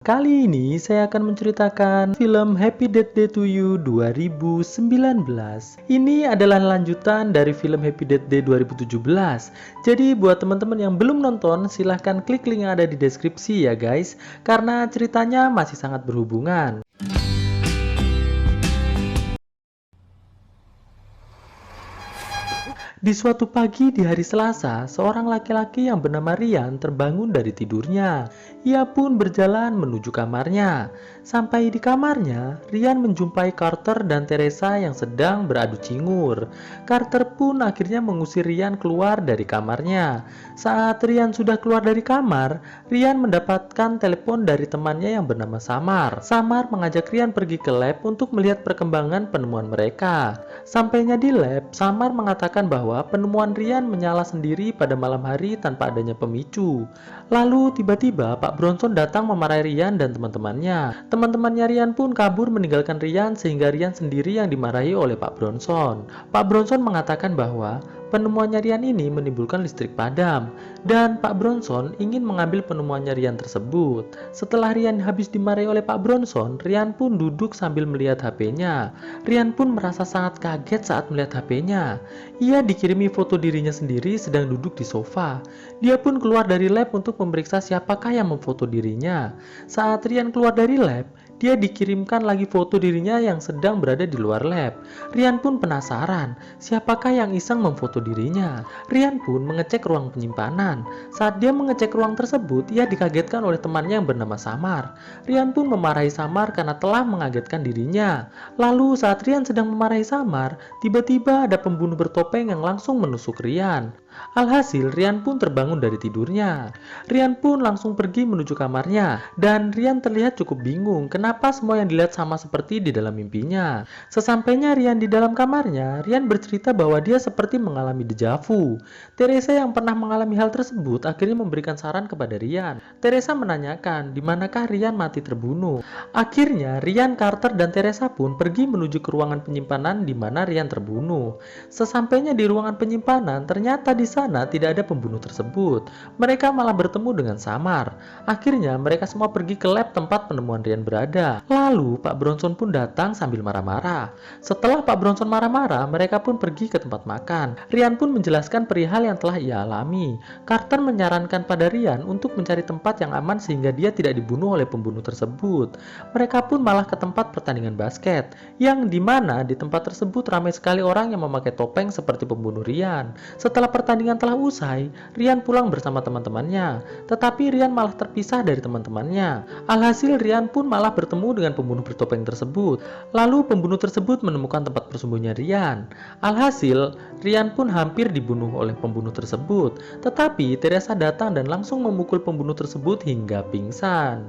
Kali ini saya akan menceritakan film Happy Death Day to You 2019. Ini adalah lanjutan dari film Happy Death Day 2017. Jadi buat teman-teman yang belum nonton, silahkan klik link yang ada di deskripsi ya guys, karena ceritanya masih sangat berhubungan. Di suatu pagi di hari Selasa, seorang laki-laki yang bernama Ryan terbangun dari tidurnya. Ia pun berjalan menuju kamarnya. Sampai di kamarnya, Ryan menjumpai Carter dan Teresa yang sedang beradu cingur. Carter pun akhirnya mengusir Ryan keluar dari kamarnya. Saat Ryan sudah keluar dari kamar, Ryan mendapatkan telepon dari temannya yang bernama Samar. Samar mengajak Ryan pergi ke lab untuk melihat perkembangan penemuan mereka. Sampainya di lab, Samar mengatakan bahwa penemuan Ryan menyala sendiri pada malam hari tanpa adanya pemicu. Lalu tiba-tiba Pak Bronson datang memarahi Ryan dan teman-temannya. Teman-temannya Ryan pun kabur meninggalkan Ryan sehingga Ryan sendiri yang dimarahi oleh Pak Bronson. Pak Bronson mengatakan bahwa penemuannya Ryan ini menimbulkan listrik padam dan Pak Bronson ingin mengambil penemuannya Ryan tersebut. Setelah Ryan habis dimarahi oleh Pak Bronson, Ryan pun duduk sambil melihat HP-nya. Ryan pun merasa sangat kaget saat melihat HP-nya. Ia dikirimi foto dirinya sendiri sedang duduk di sofa. Dia pun keluar dari lab untuk memeriksa siapakah yang memfoto dirinya. Saat Ryan keluar dari lab, dia dikirimkan lagi foto dirinya yang sedang berada di luar lab. Ryan pun penasaran, siapakah yang iseng memfoto dirinya. Ryan pun mengecek ruang penyimpanan. Saat dia mengecek ruang tersebut, ia dikagetkan oleh temannya yang bernama Samar. Ryan pun memarahi Samar karena telah mengagetkan dirinya. Lalu saat Ryan sedang memarahi Samar, tiba-tiba ada pembunuh bertopeng yang langsung menusuk Ryan. Alhasil, Ryan pun terbangun dari tidurnya. Ryan pun langsung pergi menuju kamarnya, dan Ryan terlihat cukup bingung kenapa semua yang dilihat sama seperti di dalam mimpinya. Sesampainya Ryan di dalam kamarnya, Ryan bercerita bahwa dia seperti mengalami deja vu. Teresa yang pernah mengalami hal tersebut akhirnya memberikan saran kepada Ryan. Teresa menanyakan di manakah Ryan mati terbunuh. Akhirnya, Ryan, Carter, dan Teresa pun pergi menuju ke ruangan penyimpanan di mana Ryan terbunuh. Sesampainya di ruangan penyimpanan, ternyata di sana tidak ada pembunuh tersebut. Mereka malah bertemu dengan Samar. Akhirnya mereka semua pergi ke lab tempat penemuan Ryan berada. Lalu Pak Bronson pun datang sambil marah-marah. Setelah Pak Bronson marah-marah, mereka pun pergi ke tempat makan. Ryan pun menjelaskan perihal yang telah ia alami. Carter menyarankan pada Ryan untuk mencari tempat yang aman sehingga dia tidak dibunuh oleh pembunuh tersebut. Mereka pun malah ke tempat pertandingan basket, yang dimana di tempat tersebut ramai sekali orang yang memakai topeng seperti pembunuh Ryan. Setelah pertandingan telah usai, Ryan pulang bersama teman-temannya, tetapi Ryan malah terpisah dari teman-temannya. Alhasil, Ryan pun malah bertemu dengan pembunuh bertopeng tersebut. Lalu pembunuh tersebut menemukan tempat persembunyian Ryan. Alhasil, Ryan pun hampir dibunuh oleh pembunuh tersebut, tetapi Teresa datang dan langsung memukul pembunuh tersebut hingga pingsan.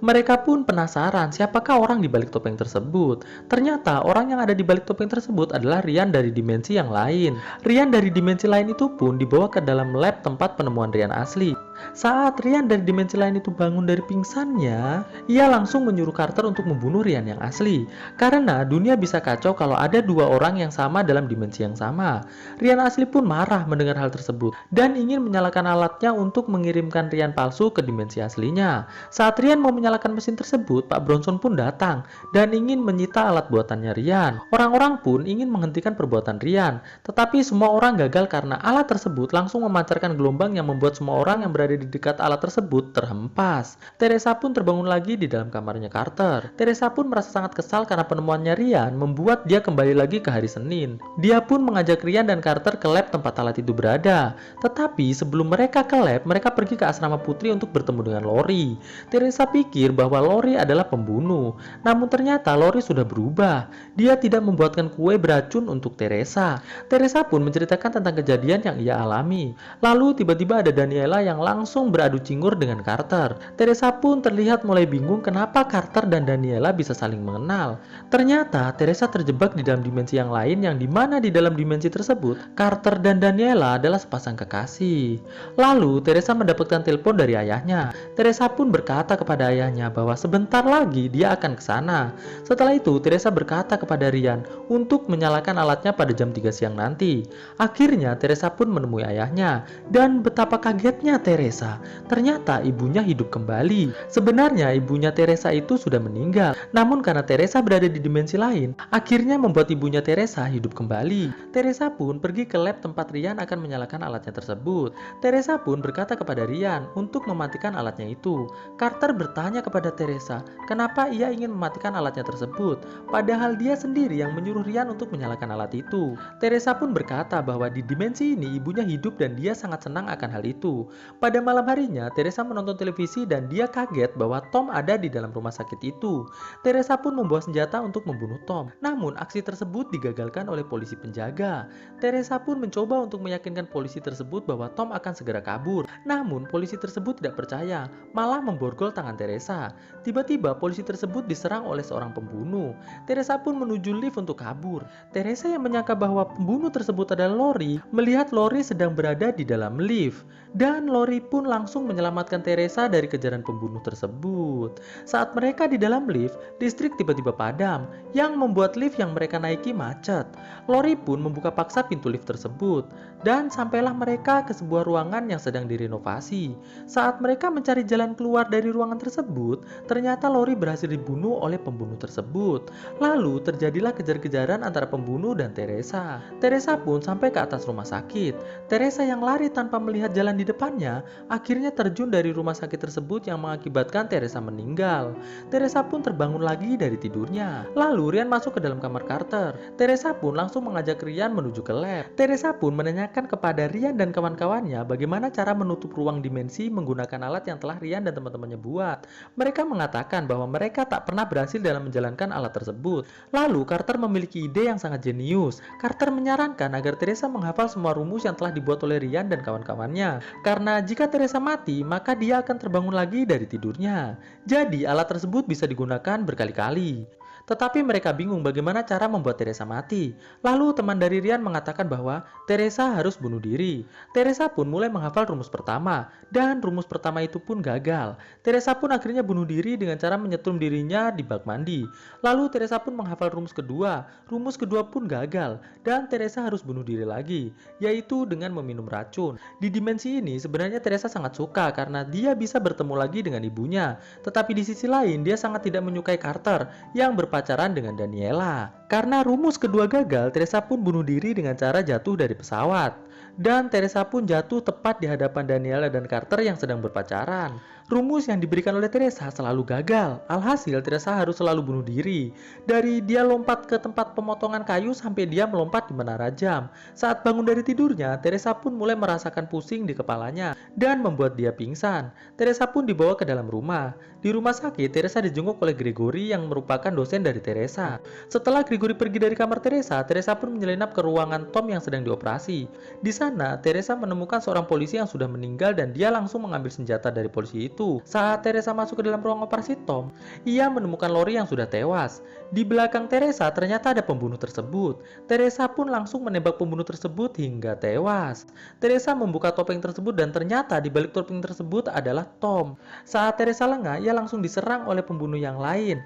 Mereka pun penasaran siapakah orang di balik topeng tersebut. Ternyata orang yang ada di balik topeng tersebut adalah Ryan dari dimensi yang lain. Ryan dari dimensi lain itu pun dibawa ke dalam lab tempat penemuan Ryan asli. Saat Ryan dari dimensi lain itu bangun dari pingsannya, ia langsung menyuruh Carter untuk membunuh Ryan yang asli. Karena dunia bisa kacau kalau ada dua orang yang sama dalam dimensi yang sama. Ryan asli pun marah mendengar hal tersebut dan ingin menyalakan alatnya untuk mengirimkan Ryan palsu ke dimensi aslinya. Saat Ryan mau menyalakan mesin tersebut, Pak Bronson pun datang dan ingin menyita alat buatannya Ryan. Orang-orang pun ingin menghentikan perbuatan Ryan, tetapi semua orang gagal karena alat tersebut langsung memancarkan gelombang yang membuat semua orang yang berada di dekat alat tersebut terhempas. Teresa pun terbangun lagi di dalam kamarnya Carter. Teresa pun merasa sangat kesal karena penemuannya Ryan membuat dia kembali lagi ke hari Senin. Dia pun mengajak Ryan dan Carter ke lab tempat alat itu berada. Tetapi sebelum mereka ke lab, mereka pergi ke asrama putri untuk bertemu dengan Lori. Teresa pikir bahwa Lori adalah pembunuh. Namun ternyata Lori sudah berubah. Dia tidak membuatkan kue beracun untuk Teresa. Teresa pun menceritakan tentang kejadian yang ia alami. Lalu tiba-tiba ada Daniela yang langsung beradu cingur dengan Carter. Teresa pun terlihat mulai bingung kenapa Carter dan Daniela bisa saling mengenal. Ternyata Teresa terjebak di dalam dimensi yang lain yang dimana di dalam dimensi tersebut Carter dan Daniela adalah sepasang kekasih. Lalu Teresa mendapatkan telepon dari ayahnya. Teresa pun berkata kepada ayahnya bahwa sebentar lagi dia akan ke sana. Setelah itu Teresa berkata kepada Ryan untuk menyalakan alatnya pada jam 3 siang nanti. Akhirnya Teresa pun menemui ayahnya dan betapa kagetnya Teresa Teresa, ternyata ibunya hidup kembali. Sebenarnya ibunya Teresa itu sudah meninggal, namun karena Teresa berada di dimensi lain, akhirnya membuat ibunya Teresa hidup kembali. Teresa pun pergi ke lab tempat Ryan akan menyalakan alatnya tersebut. Teresa pun berkata kepada Ryan untuk mematikan alatnya itu. Carter bertanya kepada Teresa, kenapa ia ingin mematikan alatnya tersebut, padahal dia sendiri yang menyuruh Ryan untuk menyalakan alat itu. Teresa pun berkata bahwa di dimensi ini ibunya hidup dan dia sangat senang akan hal itu. Pada malam harinya, Teresa menonton televisi dan dia kaget bahwa Tom ada di dalam rumah sakit itu. Teresa pun membawa senjata untuk membunuh Tom. Namun, aksi tersebut digagalkan oleh polisi penjaga. Teresa pun mencoba untuk meyakinkan polisi tersebut bahwa Tom akan segera kabur. Namun, polisi tersebut tidak percaya, malah memborgol tangan Teresa. Tiba-tiba, polisi tersebut diserang oleh seorang pembunuh. Teresa pun menuju lift untuk kabur. Teresa yang menyangka bahwa pembunuh tersebut adalah Lori, melihat Lori sedang berada di dalam lift. Dan Lori pun langsung menyelamatkan Teresa dari kejaran pembunuh tersebut. Saat mereka di dalam lift, listrik tiba-tiba padam, yang membuat lift yang mereka naiki macet. Lori pun membuka paksa pintu lift tersebut, dan sampailah mereka ke sebuah ruangan yang sedang direnovasi. Saat mereka mencari jalan keluar dari ruangan tersebut, ternyata Lori berhasil dibunuh oleh pembunuh tersebut. Lalu terjadilah kejar-kejaran antara pembunuh dan Teresa. Teresa pun sampai ke atas rumah sakit. Teresa yang lari tanpa melihat jalan di depannya, akhirnya terjun dari rumah sakit tersebut yang mengakibatkan Teresa meninggal. Teresa pun terbangun lagi dari tidurnya. Lalu Ryan masuk ke dalam kamar Carter. Teresa pun langsung mengajak Ryan menuju ke lab. Teresa pun menanyakan kepada Ryan dan kawan-kawannya bagaimana cara menutup ruang dimensi menggunakan alat yang telah Ryan dan teman-temannya buat. Mereka mengatakan bahwa mereka tak pernah berhasil dalam menjalankan alat tersebut. Lalu Carter memiliki ide yang sangat jenius. Carter menyarankan agar Teresa menghafal semua rumus yang telah dibuat oleh Ryan dan kawan-kawannya. Karena jika Teresa mati, maka dia akan terbangun lagi dari tidurnya. Jadi alat tersebut bisa digunakan berkali-kali. Tetapi mereka bingung bagaimana cara membuat Teresa mati. Lalu teman dari Ryan mengatakan bahwa Teresa harus bunuh diri. Teresa pun mulai menghafal rumus pertama, dan rumus pertama itu pun gagal. Teresa pun akhirnya bunuh diri dengan cara menyetrum dirinya di bak mandi. Lalu Teresa pun menghafal rumus kedua pun gagal, dan Teresa harus bunuh diri lagi, yaitu dengan meminum racun. Di dimensi ini sebenarnya Teresa sangat suka karena dia bisa bertemu lagi dengan ibunya. Tetapi di sisi lain dia sangat tidak menyukai Carter yang berpacaran dengan Daniela. Karena rumus kedua gagal, Teresa pun bunuh diri dengan cara jatuh dari pesawat. Dan Teresa pun jatuh tepat di hadapan Daniela dan Carter yang sedang berpacaran. Rumus yang diberikan oleh Teresa selalu gagal. Alhasil Teresa harus selalu bunuh diri. Dari dia lompat ke tempat pemotongan kayu sampai dia melompat di menara jam. Saat bangun dari tidurnya, Teresa pun mulai merasakan pusing di kepalanya dan membuat dia pingsan. Teresa pun dibawa ke dalam rumah. Di rumah sakit, Teresa dijenguk oleh Gregory yang merupakan dosen dari Teresa. Setelah Gregory pergi dari kamar Teresa, Teresa pun menyelinap ke ruangan Tom yang sedang dioperasi. Di sana, Teresa menemukan seorang polisi yang sudah meninggal dan dia langsung mengambil senjata dari polisi itu. Saat Teresa masuk ke dalam ruang operasi Tom, ia menemukan Lori yang sudah tewas. Di belakang Teresa ternyata ada pembunuh tersebut. Teresa pun langsung menembak pembunuh tersebut hingga tewas. Teresa membuka topeng tersebut dan ternyata di balik topeng tersebut adalah Tom. Saat Teresa lengah, ia langsung diserang oleh pembunuh yang lain.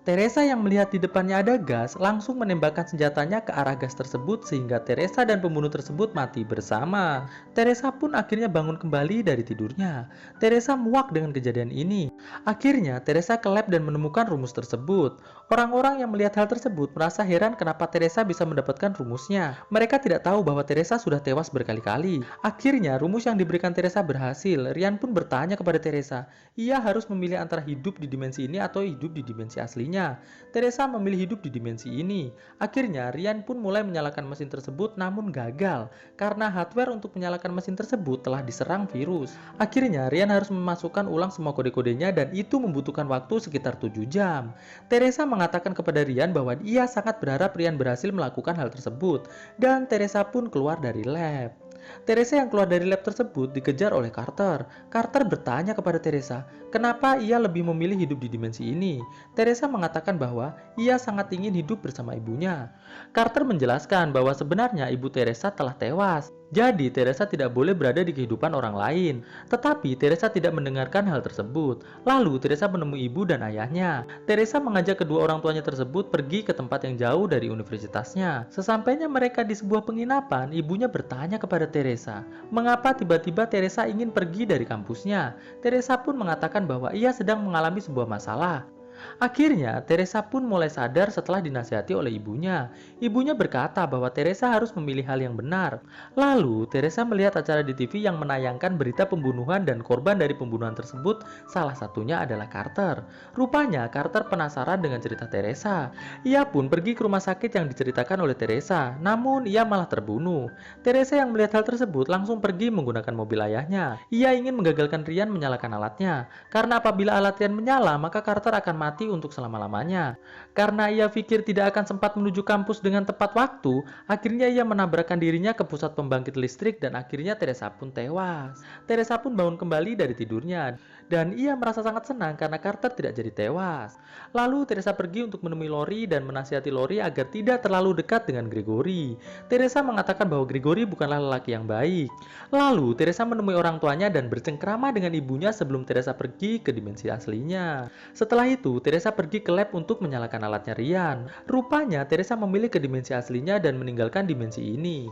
Teresa yang melihat di depannya ada gas langsung menembakkan senjatanya ke arah gas tersebut sehingga Teresa dan pembunuh tersebut mati bersama. Teresa pun akhirnya bangun kembali dari tidurnya. Teresa muak dengan kejadian ini. Akhirnya Teresa ke lab dan menemukan rumus tersebut. Orang-orang yang melihat hal tersebut merasa heran kenapa Teresa bisa mendapatkan rumusnya. Mereka tidak tahu bahwa Teresa sudah tewas berkali-kali. Akhirnya rumus yang diberikan Teresa berhasil. Ryan pun bertanya kepada Teresa, ia harus memilih antara hidup di dimensi ini atau hidup di dimensi aslinya. Teresa memilih hidup di dimensi ini. Akhirnya Ryan pun mulai menyalakan mesin tersebut namun gagal karena hardware untuk menyalakan mesin tersebut telah diserang virus. Akhirnya Ryan harus memasukkan ulang semua kode-kodenya dan itu membutuhkan waktu sekitar 7 jam. Teresa mengatakan kepada Ryan bahwa ia sangat berharap Ryan berhasil melakukan hal tersebut dan Teresa pun keluar dari lab. Teresa yang keluar dari lab tersebut dikejar oleh Carter. Carter bertanya kepada Teresa, kenapa ia lebih memilih hidup di dimensi ini? Teresa mengatakan bahwa ia sangat ingin hidup bersama ibunya. Carter menjelaskan bahwa sebenarnya ibu Teresa telah tewas. Jadi, Teresa tidak boleh berada di kehidupan orang lain. Tetapi, Teresa tidak mendengarkan hal tersebut. Lalu, Teresa menemui ibu dan ayahnya. Teresa mengajak kedua orang tuanya tersebut pergi ke tempat yang jauh dari universitasnya. Sesampainya mereka di sebuah penginapan, ibunya bertanya kepada Teresa, mengapa tiba-tiba Teresa ingin pergi dari kampusnya. Teresa pun mengatakan bahwa ia sedang mengalami sebuah masalah. Akhirnya, Teresa pun mulai sadar setelah dinasihati oleh ibunya. Ibunya berkata bahwa Teresa harus memilih hal yang benar. Lalu, Teresa melihat acara di TV yang menayangkan berita pembunuhan dan korban dari pembunuhan tersebut, salah satunya adalah Carter. Rupanya, Carter penasaran dengan cerita Teresa. Ia pun pergi ke rumah sakit yang diceritakan oleh Teresa, namun ia malah terbunuh. Teresa yang melihat hal tersebut langsung pergi menggunakan mobil ayahnya. Ia ingin menggagalkan Ryan menyalakan alatnya, karena apabila alat Ryan menyala, maka Carter akan mati untuk selama-lamanya. Karena ia pikir tidak akan sempat menuju kampus dengan tepat waktu, akhirnya ia menabrakkan dirinya ke pusat pembangkit listrik dan akhirnya Teresa pun tewas. Teresa pun bangun kembali dari tidurnya dan ia merasa sangat senang karena Carter tidak jadi tewas. Lalu Teresa pergi untuk menemui Lori dan menasihati Lori agar tidak terlalu dekat dengan Gregory. Teresa mengatakan bahwa Gregory bukanlah lelaki yang baik. Lalu Teresa menemui orang tuanya dan bercengkrama dengan ibunya sebelum Teresa pergi ke dimensi aslinya. Setelah itu, Teresa pergi ke lab untuk menyalakan alatnya Ryan. Rupanya, Teresa memilih ke dimensi aslinya dan meninggalkan dimensi ini.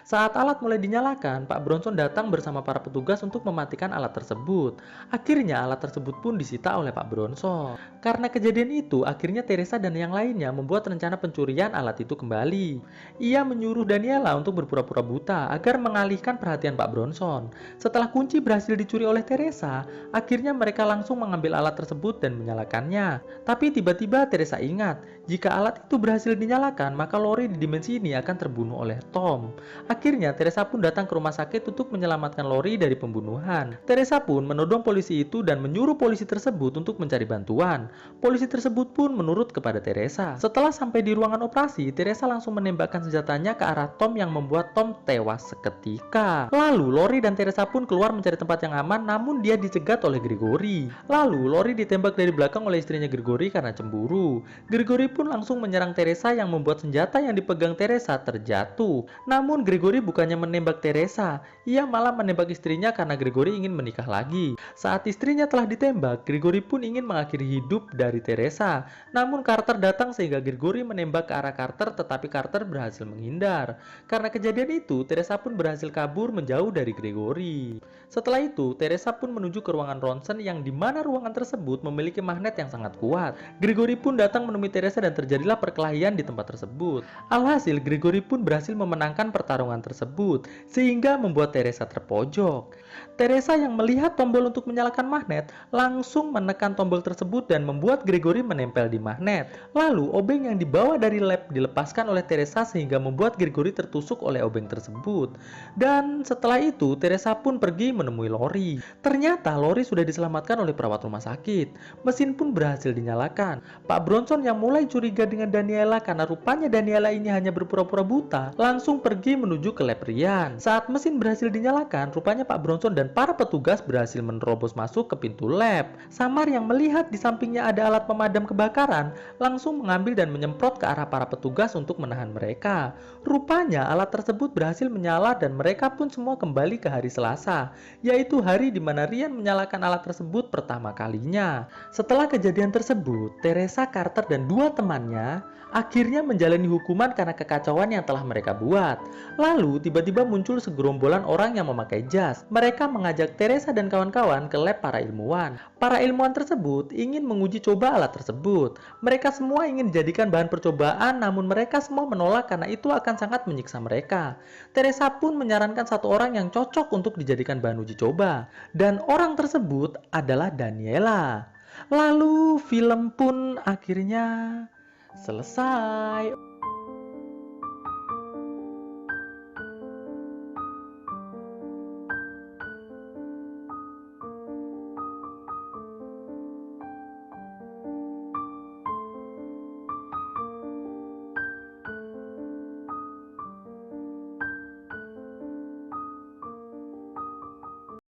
Saat alat mulai dinyalakan, Pak Bronson datang bersama para petugas untuk mematikan alat tersebut. Akhirnya, alat tersebut pun disita oleh Pak Bronson. Karena kejadian itu, akhirnya Teresa dan yang lainnya membuat rencana pencurian alat itu kembali. Ia menyuruh Daniela untuk berpura-pura buta agar mengalihkan perhatian Pak Bronson. Setelah kunci berhasil dicuri oleh Teresa, akhirnya mereka langsung mengambil alat tersebut dan menyalakannya. Tapi tiba-tiba Teresa ingat, jika alat itu berhasil dinyalakan, maka Lori di dimensi ini akan terbunuh oleh Tom. Akhirnya, Teresa pun datang ke rumah sakit untuk menyelamatkan Lori dari pembunuhan. Teresa pun menodong polisi itu dan menyuruh polisi tersebut untuk mencari bantuan. Polisi tersebut pun menurut kepada Teresa. Setelah sampai di ruangan operasi, Teresa langsung menembakkan senjatanya ke arah Tom yang membuat Tom tewas seketika. Lalu, Lori dan Teresa pun keluar mencari tempat yang aman, namun dia dicegat oleh Gregory. Lalu, Lori ditembak dari belakang oleh istrinya Gregory karena cemburu. Gregory pun langsung menyerang Teresa yang membuat senjata yang dipegang Teresa terjatuh. Namun Gregory bukannya menembak Teresa, ia malah menembak istrinya karena Gregory ingin menikah lagi. Saat istrinya telah ditembak, Gregory pun ingin mengakhiri hidup dari Teresa. Namun Carter datang sehingga Gregory menembak ke arah Carter, tetapi Carter berhasil menghindar. Karena kejadian itu, Teresa pun berhasil kabur menjauh dari Gregory. Setelah itu, Teresa pun menuju ke ruangan ronsen yang dimana ruangan tersebut memiliki magnet yang sangat kuat. Gregory pun datang menemui Teresa dan terjadilah perkelahian di tempat tersebut. Alhasil, Gregory pun berhasil memenangkan pertarungan tersebut, sehingga membuat Teresa terpojok. Teresa yang melihat tombol untuk menyalakan magnet, langsung menekan tombol tersebut dan membuat Gregory menempel di magnet. Lalu, obeng yang dibawa dari lab dilepaskan oleh Teresa sehingga membuat Gregory tertusuk oleh obeng tersebut. Dan setelah itu, Teresa pun pergi menemui Lori. Ternyata Lori sudah diselamatkan oleh perawat rumah sakit. Mesin pun berhasil dinyalakan. Pak Bronson yang mulai curiga dengan Daniela karena rupanya Daniela ini hanya berpura-pura buta, langsung pergi menuju ke lab Ryan. Saat mesin berhasil dinyalakan, rupanya Pak Bronson dan para petugas berhasil menerobos masuk ke pintu lab. Samar yang melihat di sampingnya ada alat pemadam kebakaran, langsung mengambil dan menyemprot ke arah para petugas untuk menahan mereka. Rupanya alat tersebut berhasil menyala dan mereka pun semua kembali ke hari Selasa, yaitu hari di mana Ryan menyalakan alat tersebut pertama kalinya. Setelah kejadian tersebut, Teresa, Carter, dan dua temannya akhirnya menjalani hukuman karena kekacauan yang telah mereka buat. Lalu tiba-tiba muncul segerombolan orang yang memakai jas. Mereka mengajak Teresa dan kawan-kawan ke lab para ilmuwan. Para ilmuwan tersebut ingin menguji coba alat tersebut. Mereka semua ingin dijadikan bahan percobaan, namun mereka semua menolak karena itu akan sangat menyiksa mereka. Teresa pun menyarankan satu orang yang cocok untuk dijadikan bahan uji coba, dan orang tersebut adalah Daniela. Lalu film pun akhirnya selesai.